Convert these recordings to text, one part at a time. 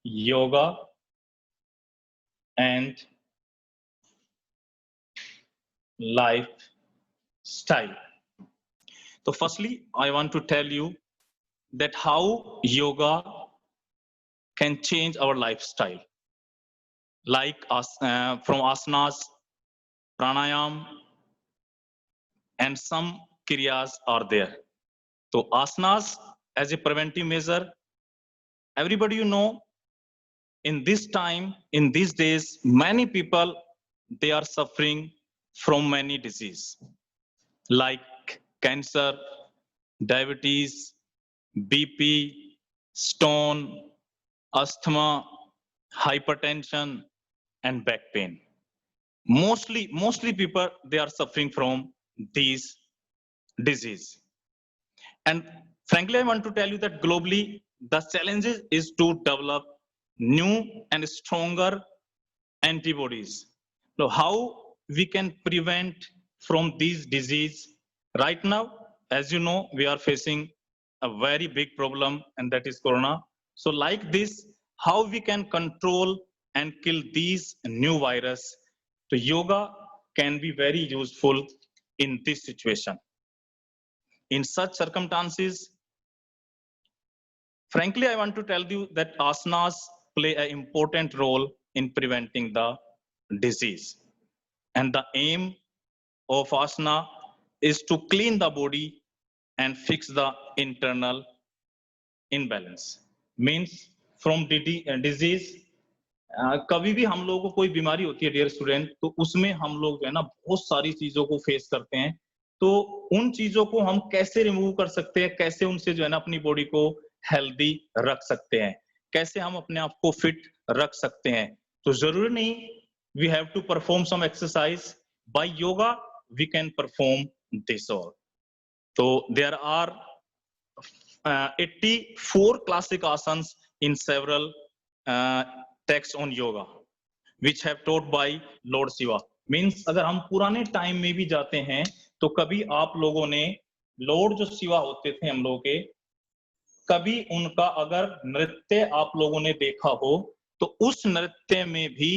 yoga and lifestyle. So firstly, I want to tell you that how yoga can change our lifestyle, like from asanas, pranayam, and some kriyas are there. So asanas as a preventive measure, everybody in this time, in these days, many people, they are suffering from many diseases like cancer, diabetes, BP, stone, asthma, hypertension, and back pain. Mostly people, they are suffering from these disease. And frankly, I want to tell you that globally, the challenge is to develop new and stronger antibodies. So how we can prevent from these disease? Right now, as you know, we are facing a very big problem, and that is corona. So like this, how we can control and kill these new virus? So yoga can be very useful in this situation. In such circumstances, frankly, I want to tell you that asanas play an important role in preventing the disease. And the aim of asana is to clean the body and fix the internal imbalance. Means from disease, कभी भी हम लोगों को कोई बीमारी होती है dear student, तो उसमें हम लोग जो है ना बहुत सारी चीजों को फेस करते हैं. तो उन चीजों को हम कैसे रिमूव कर सकते हैं, कैसे उनसे जो है ना अपनी बॉडी को हेल्दी रख सकते हैं, कैसे हम अपने आप को फिट रख सकते हैं. तो जरूरी नहीं we have to perform some exercise. By yoga we can perform this all. So there are 84 classic asanas in several texts on yoga which have taught by Lord Shiva. Means अगर हम पुराने time में भी जाते हैं तो कभी आप लोगों ने लॉर्ड जो शिवा होते थे हम लोगों के, कभी उनका अगर नृत्य आप लोगों ने देखा हो तो उस नृत्य में भी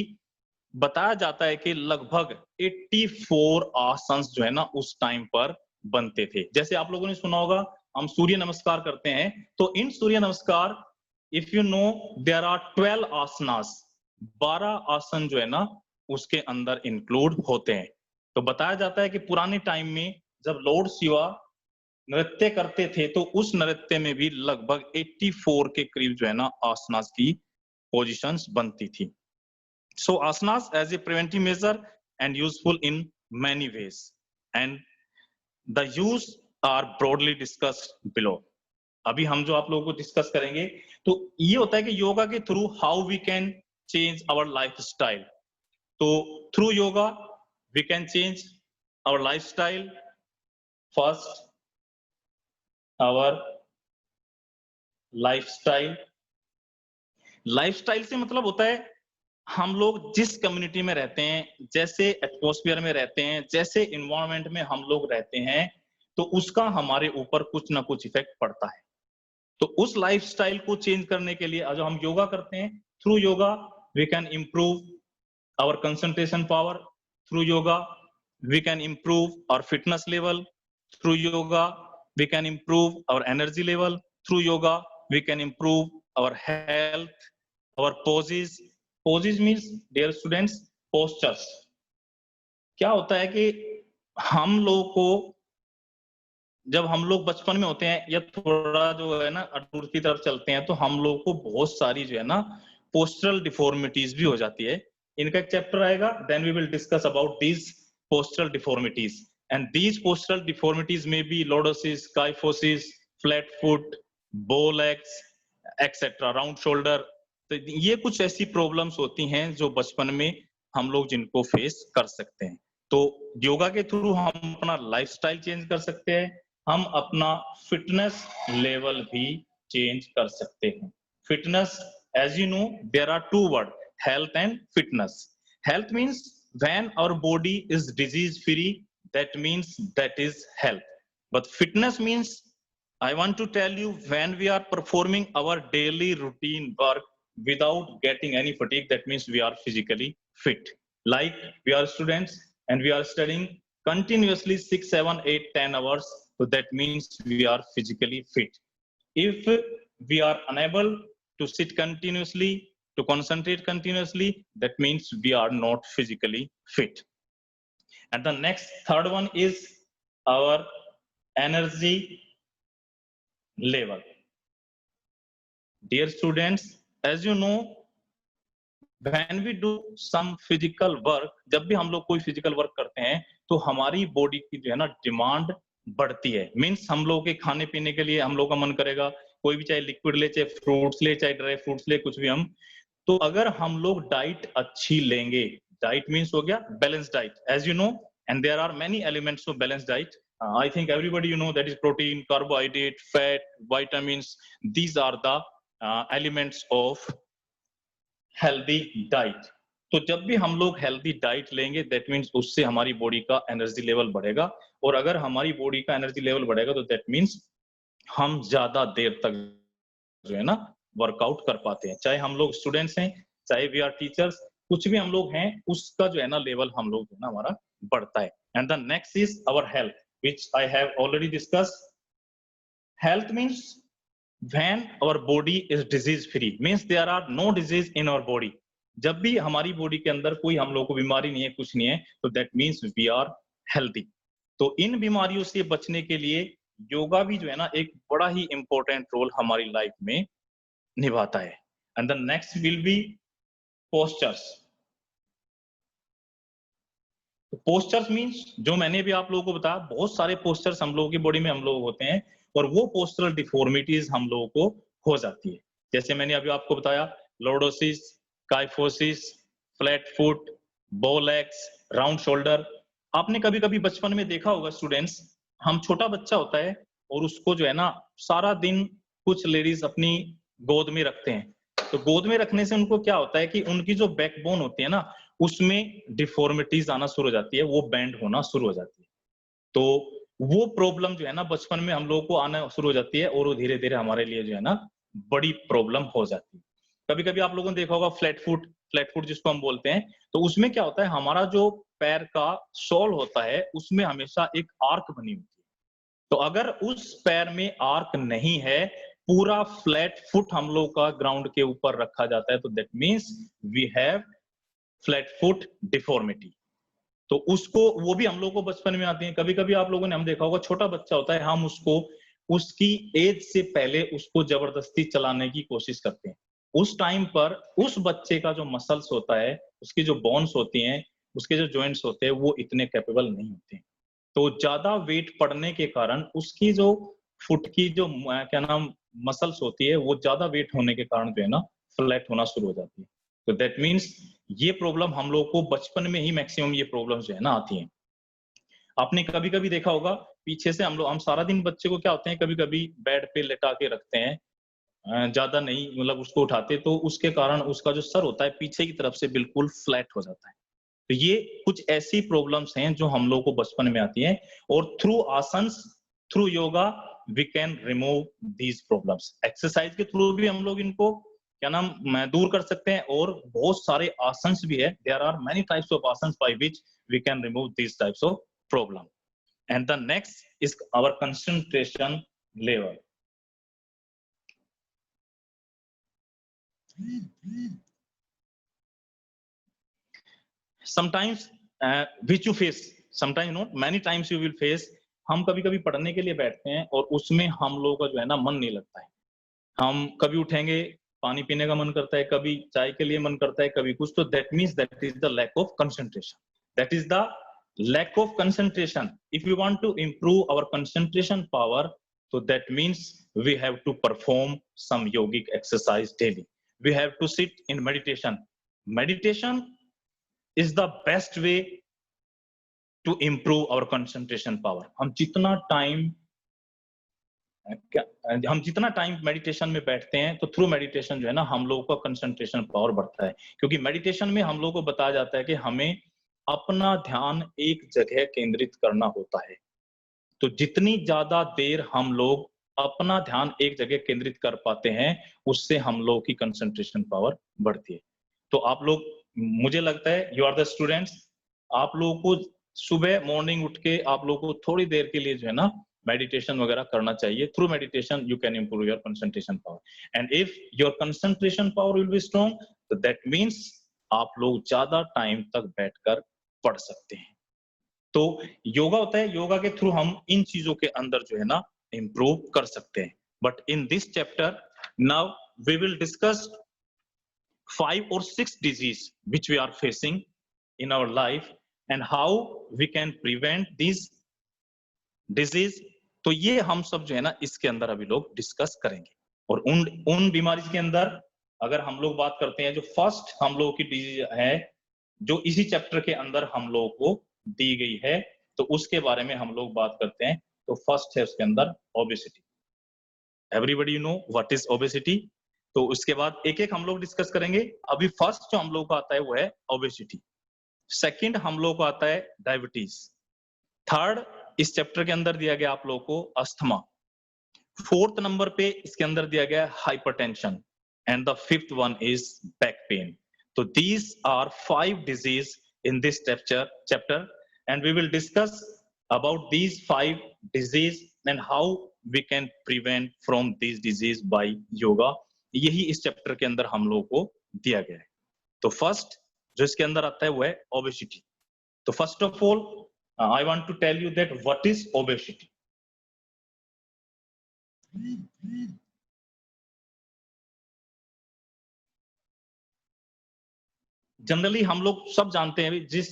बताया जाता है कि लगभग 84 आसन जो है ना उस टाइम पर बनते थे. जैसे आप लोगों ने सुना होगा हम सूर्य नमस्कार करते हैं, तो इन Surya Namaskar if you know there are 12 asanas, 12 आसन जो है ना उसके अंदर इंक्लूड होते हैं. तो बताया जाता है कि पुराने टाइम में जब लॉर्ड शिवा नृत्य करते थे तो उस नृत्य में भी लगभग 84 के करीब जो है ना आसनास की पोजीशंस बनती थी. So asanas as a preventive measure and useful in many ways, and the use are broadly discussed below. अभी हम जो आप लोगों को डिस्कस करेंगे तो ये होता है कि योगा के through how we can change our lifestyle. तो through yoga we can change our lifestyle. First our lifestyle. Lifestyle से मतलब होता है हम लोग जिस कम्युनिटी में रहते हैं, जैसे एटमॉस्फेयर में रहते हैं, जैसे एनवायरनमेंट में हम लोग रहते हैं, तो उसका हमारे ऊपर कुछ ना कुछ इफेक्ट पड़ता है. तो उस लाइफस्टाइल को चेंज करने के लिए जो हम योगा करते हैं, through yoga we can improve our concentration power. Through yoga we can improve our fitness level. Through yoga we can improve our energy level. Through yoga we can improve our health, our poses. Poses means dear students postures. क्या होता है कि हम लोगों को जब हम लोग बचपन में होते हैं या थोड़ा जो है ना अडूर की तरफ चलते हैं तो हम लोगों को बहुत सारी जो है ना पोस्चरल डिफॉर्मिटीज भी हो जाती है. इनका एक चैप्टर आएगा, then we will discuss about these postural deformities. And these postural deformities में बी lordosis, kyphosis, flat foot, bow legs etcetera, round shoulder. तो ये कुछ ऐसी प्रॉब्लम्स होती हैं जो बचपन में हम लोग जिनको फेस कर सकते हैं. तो योगा के थ्रू हम अपना लाइफस्टाइल चेंज कर सकते हैं, हम अपना फिटनेस लेवल भी चेंज कर सकते हैं. Fitness, as you know there are two word, health and fitness. Health means when our body is disease free, that means that is health. But fitness means I want to tell you when we are performing our daily routine work without getting any fatigue, that means we are physically fit. Like we are students and we are studying continuously 6, 7, 8, 10 hours, so that means we are physically fit. If we are unable to sit continuously, to concentrate continuously, that means we are not physically fit. And the next third one is our energy level. Dear students, as you know, when we do some physical work, जब भी हम लोग कोई physical work करते हैं तो हमारी body की जो है ना डिमांड बढ़ती है. मीन्स हम लोग के खाने पीने के लिए हम लोग का मन करेगा, कोई भी चाहे लिक्विड ले, चाहे फ्रूट्स ले, चाहे ड्राई फ्रूट्स ले, कुछ भी हम. तो अगर हम लोग डाइट अच्छी लेंगे, डाइट मीन्स हो गया balance diet, as you know, and there are many elements of balance diet. I think everybody you know that is protein, carbohydrate, fat, vitamins. These are the elements of healthy diet. तो जब भी हम लोग healthy diet लेंगे, that means उससे हमारी body का energy level बढ़ेगा, और अगर हमारी बॉडी का एनर्जी लेवल बढ़ेगा तो दैट मीन्स हम ज्यादा देर तक जो है ना वर्कआउट कर पाते हैं. चाहे हम लोग स्टूडेंट्स हैं, चाहे वी आर टीचर्स, कुछ भी हम लोग हैं, उसका जो है ना लेवल हम लोग जो है ना हमारा बढ़ता है. And the next is our health, which I have already discussed. Health means when our body is disease free, means there are no disease in our body. जब भी हमारी बॉडी के अंदर कोई हम लोग को बीमारी नहीं है, कुछ नहीं है, तो that means we are healthy. तो इन बीमारियों से बचने के लिए योगा भी जो है ना एक बड़ा ही इंपॉर्टेंट रोल हमारी लाइफ में निभाता है. And the next will be postures. Postures means जो मैंने भी आप लोगों को बताया, बहुत सारे पोस्चर्स हम लोगों की बॉडी में हम लोग होते हैं, और वो पोस्चरल डिफॉर्मिटीज हम लोगों को हो जाती है. जैसे मैंने अभी आपको बताया, lordosis, kyphosis, flat foot, bow legs, round shoulder. आपने कभी कभी बचपन में देखा होगा स्टूडेंट्स, हम छोटा बच्चा होता है और उसको जो है ना सारा दिन कुछ लेडीज अपनी गोद में रखते हैं. तो गोद में रखने से उनको क्या होता है कि उनकी जो बैकबोन होती है ना, उसमें डिफॉर्मिटीज आना शुरू हो जाती है, वो बेंड होना शुरू हो जाती है. तो वो प्रॉब्लम जो है ना बचपन में हम लोगों को आना शुरू हो जाती है, और वो धीरे धीरे हमारे लिए जो है ना बड़ी प्रॉब्लम हो जाती है. कभी कभी आप लोगों ने देखा होगा फ्लैट फुट जिसको हम बोलते हैं. तो उसमें क्या होता है, हमारा जो पैर का सोल होता है उसमें हमेशा एक आर्क बनी होती है. तो अगर उस पैर में आर्क नहीं है, पूरा फ्लैट फुट हम लोग का ग्राउंड के ऊपर रखा जाता है, तो that means we have flat foot deformity. तो उसको वो भी हम लोग को बचपन में आती है. कभी कभी आप लोगों ने हम देखा होगा, छोटा बच्चा होता है, हम उसको उसकी एज से पहले उसको जबरदस्ती चलाने की कोशिश करते हैं. उस टाइम पर उस बच्चे का जो मसल्स होता है, उसकी जो बोन्स होती हैं, उसके जो जॉइंट्स होते हैं, वो इतने कैपेबल नहीं होते हैं. तो ज्यादा वेट पड़ने के कारण उसकी जो फुट की जो क्या नाम मसल्स होती है, वो ज्यादा वेट होने के कारण जो है ना फ्लैट होना शुरू हो जाती है. तो दैट मीन्स ये प्रॉब्लम हम लोग को बचपन में ही मैक्सिमम ये प्रॉब्लम्स जो है ना आती हैं. आपने कभी कभी देखा होगा, पीछे से हम सारा दिन बच्चे को क्या होते हैं, कभी कभी बेड पे लेटा के रखते हैं, ज्यादा नहीं मतलब उसको उठाते, तो उसके कारण उसका जो सर होता है पीछे की तरफ से बिल्कुल फ्लैट हो जाता है. तो ये कुछ ऐसी प्रॉब्लम्स हैं जो हम लोग को बचपन में आती हैं, और through asanas, through yoga we can remove these problems. Exercise के थ्रू भी हम लोग इनको क्या नाम दूर कर सकते हैं, और बहुत सारे आसन्स भी है. There are many types of asanas by which we can remove these types of problem. And the next is our concentration level. sometimes which you face, sometimes not, many times you will face. हम कभी कभी पढ़ने के लिए बैठते हैं और उसमें हम लोगों का जो है ना मन नहीं लगता है. हम कभी उठेंगे, पानी पीने का मन करता है, कभी चाय के लिए मन करता है, कभी कुछ. तो that means that is the lack of concentration. That is the lack of concentration. If you want to improve our concentration power, so that means we have to perform some yogic exercise daily. We have to sit in meditation. Meditation is the best way to improve our concentration power. हम जितना time meditation में बैठते हैं, तो through meditation जो है ना हम लोगों का कंसंट्रेशन पावर बढ़ता है. क्योंकि मेडिटेशन में हम लोगों को बताया जाता है कि हमें अपना ध्यान एक जगह केंद्रित करना होता है. तो जितनी ज्यादा देर हम लोग अपना ध्यान एक जगह केंद्रित कर पाते हैं, उससे हम लोगों की कंसंट्रेशन पावर बढ़ती है। तो आप लोग, मुझे लगता है यू आर द स्टूडेंट्स, आप लोगों को सुबह मॉर्निंग उठ के आप लोगों को थोड़ी देर के लिए जो है ना मेडिटेशन वगैरह करना चाहिए। Through meditation you can improve your concentration power, and if your concentration power will be strong, तो दैट मीन्स आप लोग ज्यादा टाइम तक बैठकर पढ़ सकते हैं। तो योगा होता है, योगा के थ्रू हम इन चीजों के अंदर जो है ना इंप्रूव कर सकते हैं। But in this chapter now we will discuss 5 or 6 disease which we are facing in our life and how we can prevent these disease। तो ये हम सब जो है ना इसके अंदर अभी लोग डिस्कस करेंगे। और उन बीमारी के अंदर अगर हम लोग बात करते हैं, जो फर्स्ट हम लोगों की डिजीज है जो इसी चैप्टर के अंदर हम लोगों को दी गई है, तो उसके बारे में हम लोग बात करते हैं। तो फर्स्ट है उसके अंदर obesity. Everybody you know what is obesity. तो उसके बाद एक एक हम लोग डिस्कस करेंगे। अभी फर्स्ट जो हम लोग को आता है वो है ओबेसिटी। सेकंड हम लोग को आता है डायबिटीज। थर्ड इस चैप्टर के अंदर दिया गया आप लोगों को अस्थमा। फोर्थ नंबर पे इसके अंदर दिया गया hypertension, and the fifth one is back pain. तो these are 5 disease in this chapter and we will discuss about these 5 disease and how we can prevent from these disease by yoga। यही इस chapter के अंदर हम लोगों को दिया गया है। तो फर्स्ट जो इसके अंदर आता है वो है ओबेसिटी। तो first of all I want to tell you that what is obesity. Generally हम लोग सब जानते हैं जिस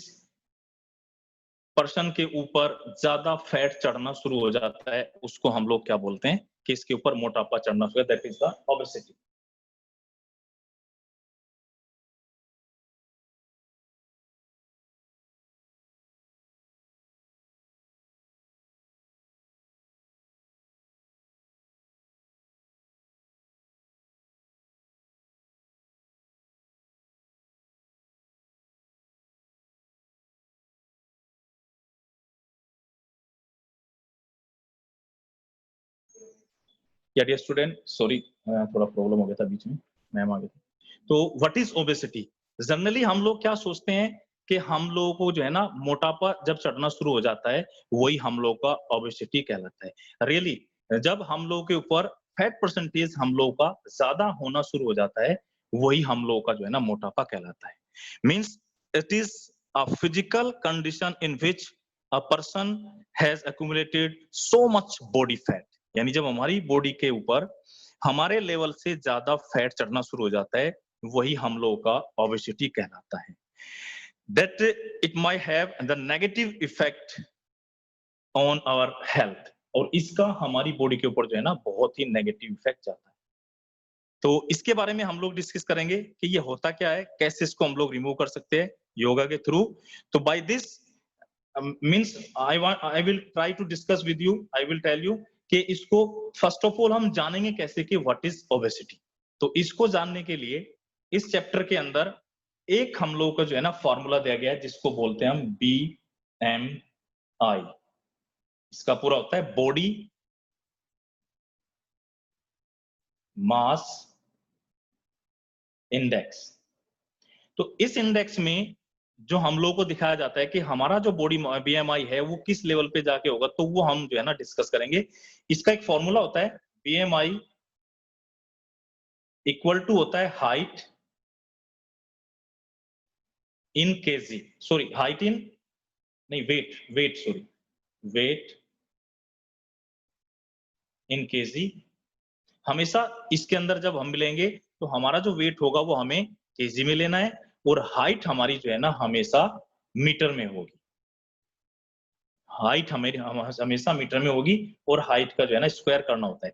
पर्सन के ऊपर ज्यादा फैट चढ़ना शुरू हो जाता है उसको हम लोग क्या बोलते हैं कि इसके ऊपर मोटापा चढ़ना शुरू, दैट इज द ओबेसिटी। या डियर स्टूडेंट, सॉरी थोड़ा प्रॉब्लम हो गया था बीच में, मैम आ गई थी। तो व्हाट इज ओबेसिटी। जनरली हम लोग क्या सोचते हैं कि हम लोगों को जो है ना मोटापा जब चढ़ना शुरू हो जाता है वही हम लोग का ओबेसिटी कहलाता है। रियली जब हम लोग के ऊपर फैट परसेंटेज हम लोग का ज्यादा होना शुरू हो जाता है वही हम लोग का जो है ना मोटापा कहलाता है। Means it is a physical condition in which a person has accumulated so much body fat। यानी जब हमारी बॉडी के ऊपर हमारे लेवल से ज्यादा फैट चढ़ना शुरू हो जाता है वही हम लोगों का ओबेसिटी कहलाता है। That it might have the negative effect on our health, और इसका हमारी बॉडी के ऊपर जो है ना बहुत ही नेगेटिव इफेक्ट जाता है। तो इसके बारे में हम लोग डिस्कस करेंगे कि ये होता क्या है, कैसे इसको हम लोग रिमूव कर सकते हैं योगा के थ्रू। तो by this means I will try to discuss with you, I will tell you कि इसको फर्स्ट ऑफ ऑल हम जानेंगे कैसे कि व्हाट इज ओबेसिटी। तो इसको जानने के लिए इस चैप्टर के अंदर एक हम लोगों का जो है ना फॉर्मूला दिया गया है जिसको बोलते हैं हम BMI। इसका पूरा होता है बॉडी मास इंडेक्स। तो इस इंडेक्स में जो हम लोगों को दिखाया जाता है कि हमारा जो बॉडी BMI है वो किस लेवल पे जाके होगा, तो वो हम जो है ना डिस्कस करेंगे। इसका एक फॉर्मूला होता है BMI इक्वल टू होता है height in KG, sorry height in नहीं wait sorry wait in KG. हमेशा इसके अंदर जब हम मिलेंगे तो हमारा जो वेट होगा वो हमें केजी में लेना है, और हाइट हमारी जो है ना हमेशा मीटर में होगी। हाइट हमें हमेशा मीटर में होगी और हाइट का जो है ना स्क्वायर करना होता है।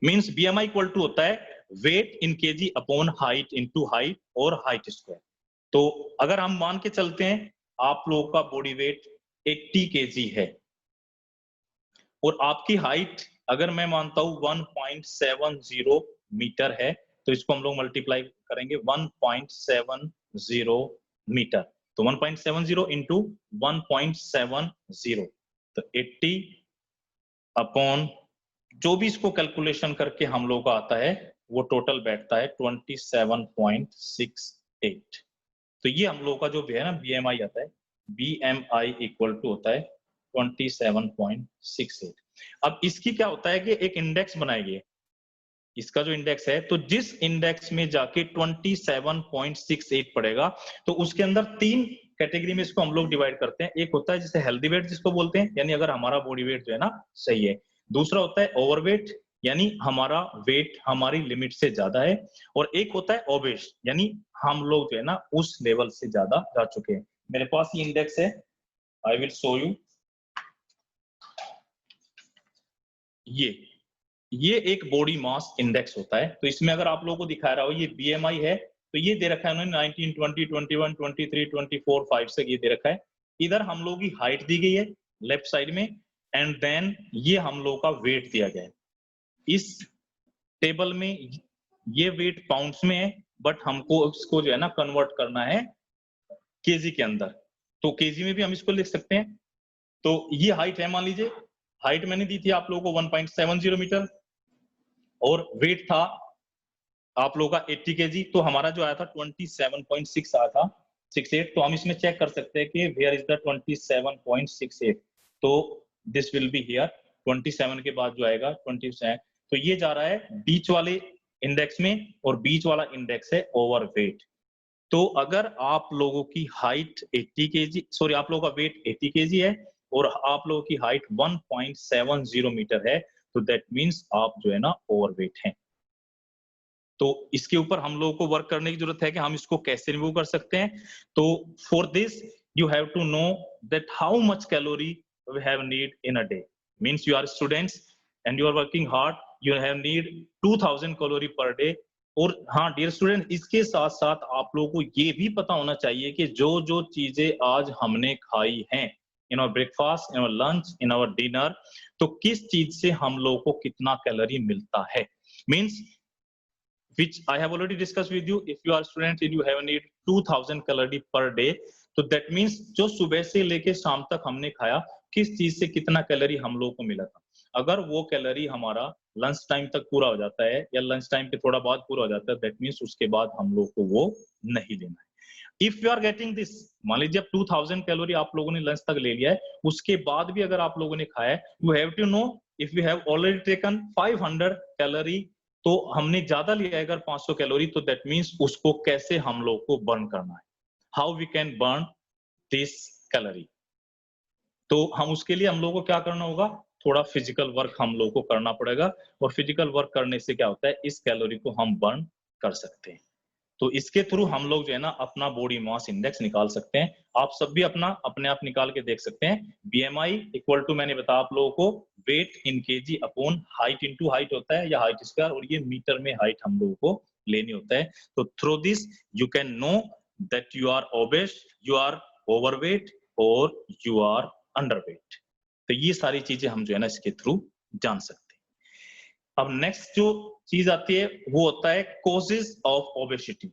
मींस BMI इक्वल टू होता है weight in KG upon height into height और हाइट स्क्वायर। तो अगर हम मान के चलते हैं आप लोगों का बॉडी वेट 80 केजी है और आपकी हाइट अगर मैं मानता हूं 1.70 मीटर है, तो इसको हम लोग मल्टीप्लाई करेंगे 1.70 मीटर। तो 1.70 इंटू 1.70, तो 80 अपॉन जो भी इसको कैलकुलेशन करके हम लोग का आता है वो टोटल बैठता है 27.68। तो ये हम लोग का जो भी है ना बीएमआई आता है, बीएमआई इक्वल टू होता है 27.68। अब इसकी क्या होता है कि एक इंडेक्स बनाएंगे, इसका जो इंडेक्स है, तो जिस इंडेक्स में जाके 27.68 पड़ेगा तो उसके अंदर तीन कैटेगरी में इसको हम लोग डिवाइड करते हैं। एक होता है जैसे हेल्दी वेट जिसको बोलते हैं, यानी अगर हमारा बॉडी वेट जो है ना सही है। दूसरा होता है ओवरवेट, यानी हमारा वेट हमारी लिमिट से ज्यादा है। और एक होता है ओबेस, यानी हम लोग जो है ना उस लेवल से ज्यादा जा चुके हैं। मेरे पास ये इंडेक्स है, आई विल शो यू। ये एक बॉडी मास इंडेक्स होता है। तो इसमें अगर आप लोगों को दिखा रहा हो ये बीएमआई है, तो ये दे रखा है उन्होंने 19, 20, 21, 23, 24, 5 से ये दे रखा है। इधर हम लोगों की हाइट दी गई है लेफ्ट साइड में, एंड देन ये हम लोगों का वेट दिया गया है। इस टेबल में ये वेट पाउंड्स में है, बट हमको इसको जो है ना कन्वर्ट करना है केजी के अंदर। तो केजी में भी हम इसको लिख सकते हैं। तो ये हाइट है, मान लीजिए हाइट मैंने दी थी आप लोगों को 1.70 मीटर, और वेट था आप लोगों का 80 केजी। तो हमारा जो आया था 27.6 आया था 68। तो हम इसमें चेक कर सकते हैं कि वेयर इज द 27.68। तो दिस विल बी हियर 27 के बाद जो आएगा 27। तो ये जा रहा है बीच वाले इंडेक्स में, और बीच वाला इंडेक्स है ओवरवेट। तो अगर आप लोगों की हाइट 80 केजी, सॉरी आप लोगों का वेट 80 केजी है और आप लोगों की हाइट 1.70 मीटर है, तो दैट मींस आप जो है ना ओवरवेट हैं। तो इसके ऊपर हम लोगों को वर्क करने की जरूरत है कि हम इसको कैसे रिमूव कर सकते हैं। तो for this you have to know that how much calorie we have need in a day. Means you are students and you are working hard, you have need 2000 calorie per day. और हाँ dear student, इसके साथ साथ आप लोगों को ये भी पता होना चाहिए कि जो जो चीजें आज हमने खाई हैं in our breakfast, in our lunch, in our dinner, तो किस चीज से हम लोगों को कितना कैलोरी मिलता है। Means which I have already discussed with you. If you are students and you have need 2000 calorie per day, तो that means जो सुबह से लेके शाम तक हमने खाया, किस चीज से कितना कैलोरी हम लोगों को मिला था। अगर वो कैलोरी हमारा लंच टाइम तक पूरा हो जाता है या लंच टाइम के थोड़ा बाद पूरा हो जाता है, दैट मीन्स उसके बाद हम लोग को वो नहीं लेना है। If you are getting this, मान लीजिए अब 2000 कैलोरी आप लोगों ने लंच तक ले लिया है, उसके बाद भी अगर आप लोगों ने खाया है, you have to know if you have already taken 500 calorie, तो हमने ज्यादा लिया है अगर 500 कैलोरी, तो दैट मींस उसको कैसे हम लोग को बर्न करना है, how we can burn this calorie. तो हम उसके लिए हम लोग को क्या करना होगा, थोड़ा फिजिकल वर्क हम लोग को करना पड़ेगा। और फिजिकल वर्क करने से क्या होता है, इस कैलोरी को हम बर्न कर सकते हैं। तो इसके थ्रू हम लोग जो है ना अपना बॉडी मास इंडेक्स निकाल सकते हैं। आप सब भी अपना अपने आप निकाल के देख सकते हैं। बीएमआई इक्वल टू मैंने बताया आप लोगों को weight in KG upon height into height होता है, या हाइट स्क्वायर, और ये मीटर में हाइट हम लोगों को लेनी होता है। तो through this you can know that you are obese, you are overweight और यू आर अंडरवेट। तो ये सारी चीजें हम जो है ना इसके थ्रू जान सकते हैं। अब नेक्स्ट जो चीज आती है वो होता है कॉजेज ऑफ ओबेसिटी।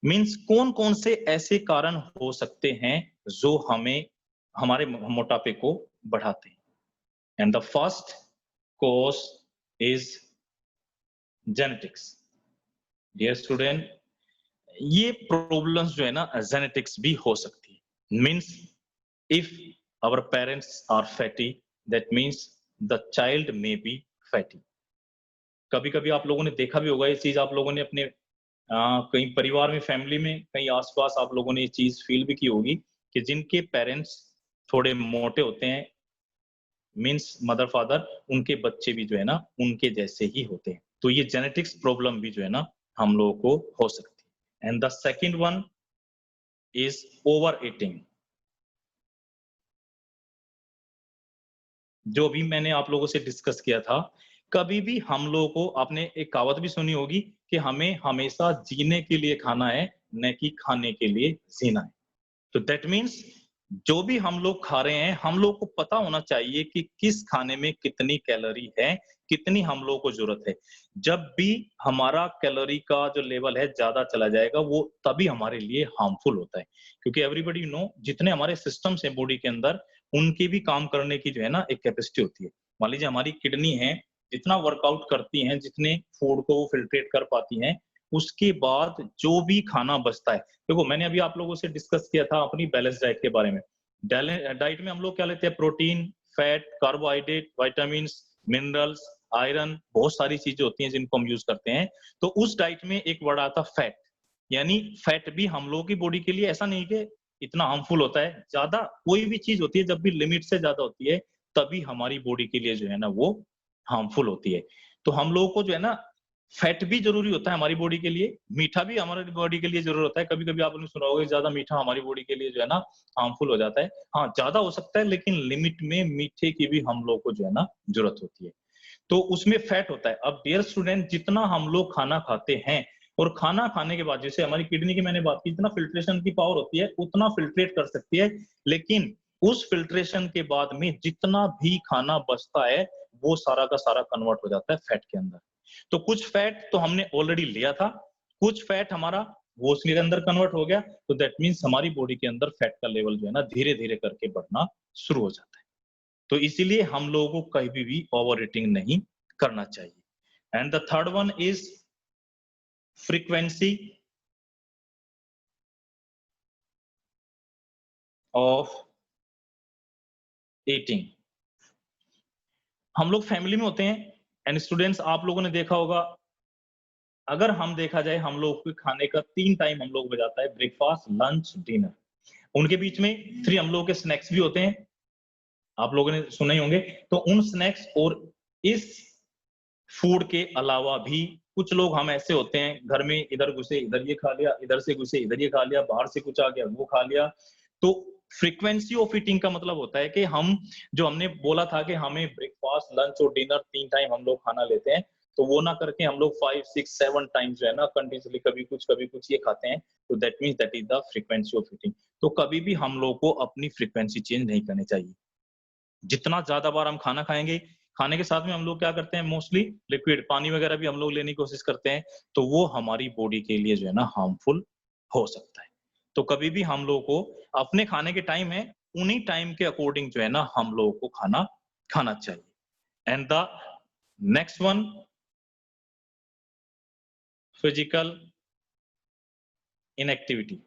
मींस कौन कौन से ऐसे कारण हो सकते हैं जो हमें हमारे मोटापे को बढ़ाते हैं। And the first cause is genetics. Dear student, ये प्रॉब्लम्स जो है ना जेनेटिक्स भी हो सकती है। Means if our parents are fatty, that means the child may be fatty। कभी कभी आप लोगों ने देखा भी होगा ये चीज, आप लोगों ने अपने कहीं परिवार में, फैमिली में, कहीं आसपास आप लोगों ने ये चीज फील भी की होगी कि जिनके पेरेंट्स थोड़े मोटे होते हैं, मींस मदर फादर, उनके बच्चे भी जो है ना उनके जैसे ही होते हैं। तो ये जेनेटिक्स प्रॉब्लम भी जो है ना हम लोगों को हो सकती है। And the second one is over eating. जो भी मैंने आप लोगों से डिस्कस किया था, कभी भी हम लोगों को, आपने एक कहावत भी सुनी होगी कि हमें हमेशा जीने के लिए खाना है, न कि खाने के लिए जीना है। तो दैट मीन्स जो भी हम लोग खा रहे हैं, हम लोग को पता होना चाहिए कि किस खाने में कितनी कैलोरी है, कितनी हम लोगों को ज़रूरत है। जब भी हमारा कैलोरी का जो लेवल है ज़्यादा चला जाएगा, वो तभी हमारे लिए हार्मफुल होता है। क्योंकि एवरीबॉडी नो जितने हमारे सिस्टम्स हैं बॉडी के अंदर, उनकी भी काम करने की जो है ना एक कैपेसिटी होती है। मान लीजिए हमारी किडनी है, जितना वर्कआउट करती हैं, जितने फूड को वो फ़िल्ट्रेट कर पाती हैं, उसके बाद जो भी खाना बचता है, देखो मैंने अभी आप लोगों से डिस्कस किया था अपनी बैलेंस डाइट के बारे में। डाइट में हम लोग क्या लेते हैं? Protein, fat, carbohydrate, vitamins, minerals, iron, बहुत सारी चीजें होती हैं जिनको हम यूज करते हैं। तो उस डाइट में एक वर्ड आता है फैट, यानी फैट भी हम लोगों की बॉडी के लिए ऐसा नहीं कि इतना हार्मफुल होता है। ज्यादा कोई भी चीज होती है जब भी लिमिट से ज्यादा होती है, तभी हमारी बॉडी के लिए जो है ना वो हार्मफुल होती है। तो हम लोगों को जो है ना फैट भी ज़रूरी होता है हमारी बॉडी के लिए, मीठा भी हमारी बॉडी के लिए ज़रूरी होता है। कभी-कभी आपने सुना होगा कि ज़्यादा मीठा हमारी बॉडी के लिए जो है ना हार्मफुल हो जाता है। हाँ, ज़्यादा हो सकता है लेकिन लिमिट में मीठे की भी हम लोग को जो है ना ज़रूरत होती है। तो उसमें फैट होता है। अब डियर स्टूडेंट जितना हम लोग खाना खाते हैं और खाना खाने के बाद जैसे हमारी किडनी की मैंने बात की, जितना फिल्ट्रेशन की पावर होती है उतना फिल्ट्रेट कर सकती है, लेकिन उस फिल्ट्रेशन के बाद में जितना भी खाना बचता है, वो सारा का सारा कन्वर्ट हो जाता है फैट के अंदर। तो कुछ फैट तो हमने ऑलरेडी लिया था, कुछ फैट हमारा वो उसके अंदर कन्वर्ट हो गया, तो दैट मीन्स हमारी बॉडी के अंदर फैट का लेवल जो है ना धीरे-धीरे करके बढ़ना शुरू हो जाता है। तो इसीलिए हम लोगों को कभी भी ओवर ईटिंग नहीं करना चाहिए। And the third one is frequency of eating. हम लोग फैमिली में होते हैं एंड स्टूडेंट्स आप लोगों ने देखा होगा, अगर हम देखा जाए हम लोग के खाने का 3 टाइम हम लोग हो जाता है, ब्रेकफास्ट, लंच, डिनर। उनके बीच में 3 हम लोगों के स्नैक्स भी होते हैं, आप लोगों ने सुने ही होंगे। तो उन स्नैक्स और इस फूड के अलावा भी कुछ लोग हम ऐसे होते हैं, घर में इधर घुसे इधर ये खा लिया, इधर से घुसे इधर ये खा लिया, बाहर से कुछ आ गया वो खा लिया। तो फ्रीक्वेंसी ऑफ ईटिंग का मतलब होता है कि हम जो हमने बोला था कि हमें ब्रेकफास्ट, लंच और डिनर 3 टाइम हम लोग खाना लेते हैं, तो वो ना करके हम लोग 5, 6, 7 टाइम्स जो है ना कंटीन्यूअसली कभी कुछ ये खाते हैं, तो that means that is the frequency of eating. तो कभी भी हम लोग को अपनी फ्रीक्वेंसी चेंज नहीं करनी चाहिए। जितना ज़्यादा बार हम खाना खाएँगे, खाने के साथ में हम लोग क्या करते हैं मोस्टली लिक्विड पानी वगैरह भी हम लोग लेने की कोशिश करते हैं, तो वो हमारी बॉडी के लिए जो है ना हार्मफुल हो सकता है। तो कभी भी हम लोगों को अपने खाने के टाइम है, उन्हीं टाइम के अकॉर्डिंग जो है ना हम लोगों को खाना खाना चाहिए। And the next one physical inactivity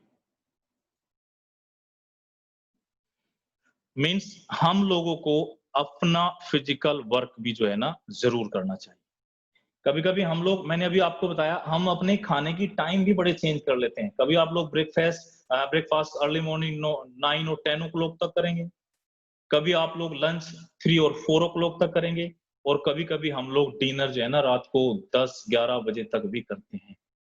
means हम लोगों को अपना फिजिकल वर्क भी जो है ना ज़रूर करना चाहिए। कभी-कभी हम लोग मैंने अभी आपको बताया हम अपने खाने की टाइम भी बड़े चेंज कर लेते हैं। कभी आप लोग ब्रेकफास्ट अर्ली मॉर्निंग 9 और 10 ओ क्लॉक तक करेंगे। कभी आप लोग लंच 3 और 4 ओ क्लॉक तक करेंगे और कभी-कभी हम लोग डिनर जो है ना रात को 10-11 बजे तक भी करते हैं।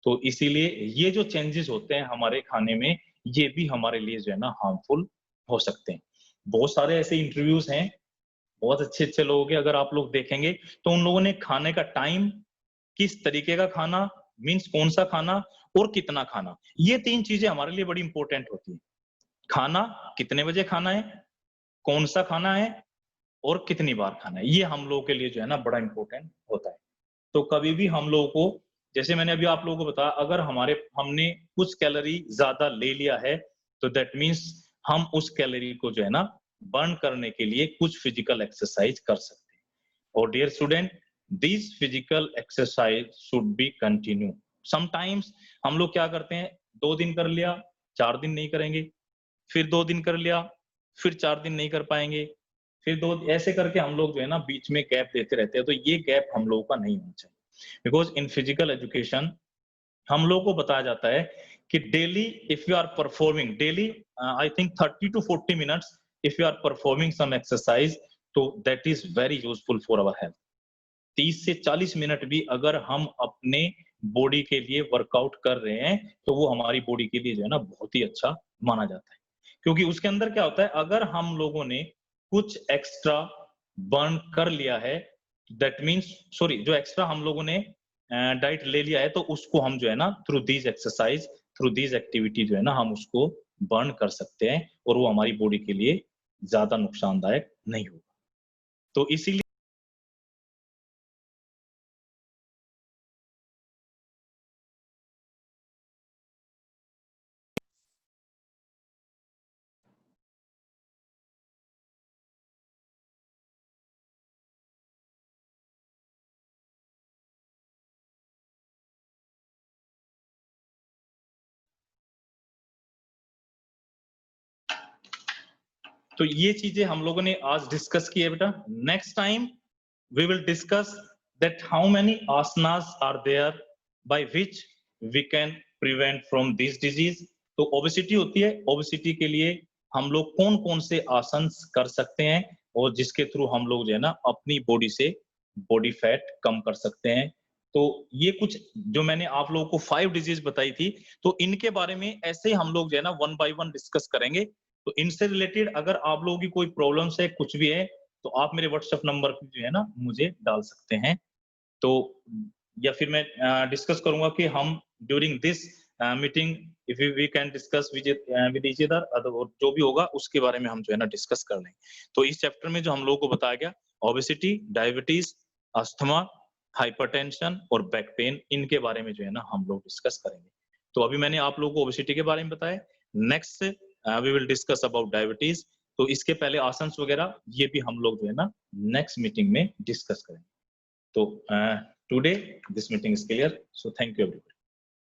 तो इसीलिए ये जो चेंजेस होते हैं हमारे खाने में, ये भी हमारे लिए जो है ना हार्मफुल हो सकते हैं। बहुत सारे ऐसे इंटरव्यूज़ हैं, बहुत अच्छे-अच्छे लोगों के अगर आप लोग देखेंगे, तो उन लोगों ने खाने का टाइम किस तरीके का खाना मीन्स कौन-सा खाना और कितना खाना, ये 3 चीज़ें हमारे लिए बड़ी इम्पोर्टेंट होती हैं। खाना कितने बजे खाना है, कौन-सा खाना है और कितनी बार खाना है, ये हम लोगों के लिए जो है ना बड़ा इम्पोर्टेंट होता है। तो कभी भी हम लोगों को जैसे मैंने अभी आप लोगों को बताया अगर हमने कुछ कैलोरी ज़्यादा ले लिया है, तो दैट मीन्स हम उस कैलोरी को जो है ना बर्न करने के लिए कुछ फिजिकल एक्सरसाइज कर सकते हैं। और dear student this physical exercise should be continue. Sometimes हम लोग क्या करते हैं 2 दिन कर लिया, 4 दिन नहीं करेंगे, फिर 2 दिन कर लिया, फिर 4 दिन नहीं कर पाएँगे, फिर 2 ऐसे करके हम लोग जो है ना बीच में गैप देते रहते हैं, तो ये गैप हम लोगों का नहीं होना चाहिए। बिकॉज़ इन फिजिकल एजुकेशन हम लोगों को बताया जाता है कि daily if you are performing daily I think 30 to 40 minutes if you are performing some exercise तो that is very useful for our health. 30 से 40 मिनट भी अगर हम अपने बॉडी के लिए वर्कआउट कर रहे हैं, तो वो हमारी बॉडी के लिए जो है ना बहुत ही अच्छा माना जाता है। क्योंकि उसके अंदर क्या होता है अगर हम लोगों ने कुछ एक्स्ट्रा बर्न कर लिया है, दैट मीन्स सॉरी जो एक्स्ट्रा हम लोगों ने डाइट ले लिया है तो उसको हम जो है ना through these exercise, through these activity जो है ना हम उसको बर्न कर सकते हैं और वो हमारी बॉडी के लिए ज्यादा नुकसानदायक नहीं होगा। तो इसीलिए तो ये चीजें हम लोगों ने आज डिस्कस की है बेटा। Next time we will discuss that how many asanas are there by which we can prevent from this disease. तो ओबेसिटी होती है, ओबेसिटी के लिए हम लोग कौन कौन से आसन कर सकते हैं और जिसके थ्रू हम लोग जो है ना अपनी बॉडी से बॉडी फैट कम कर सकते हैं। तो ये कुछ जो मैंने आप लोगों को 5 डिजीज बताई थी, तो इनके बारे में ऐसे ही हम लोग जो है ना वन बाय वन डिस्कस करेंगे। तो इनसे रिलेटेड अगर आप लोगों की कोई प्रॉब्लम्स है, कुछ भी है, तो आप मेरे व्हाट्सएप नंबर पे जो है ना मुझे डाल सकते हैं। तो या फिर मैं डिस्कस करूंगा कि हम during this meeting if we can discuss with each other, और जो भी होगा उसके बारे में हम जो है ना डिस्कस कर लेंगे। तो इस चैप्टर में जो हम लोगों को बताया गया, ओबेसिटी, डायबिटीज, अस्थमा, हाइपरटेंशन और बैक पेन, इनके बारे में जो है ना हम लोग डिस्कस करेंगे। तो अभी मैंने आप लोगों को ओबेसिटी के बारे में बताया। Next we will discuss about diabetes. तो इसके पहले आसन्स वगैरह ये भी हम लोग जो है ना नेक्स्ट मीटिंग में डिस्कस करेंगे। तो today this meeting is clear, so thank you everybody.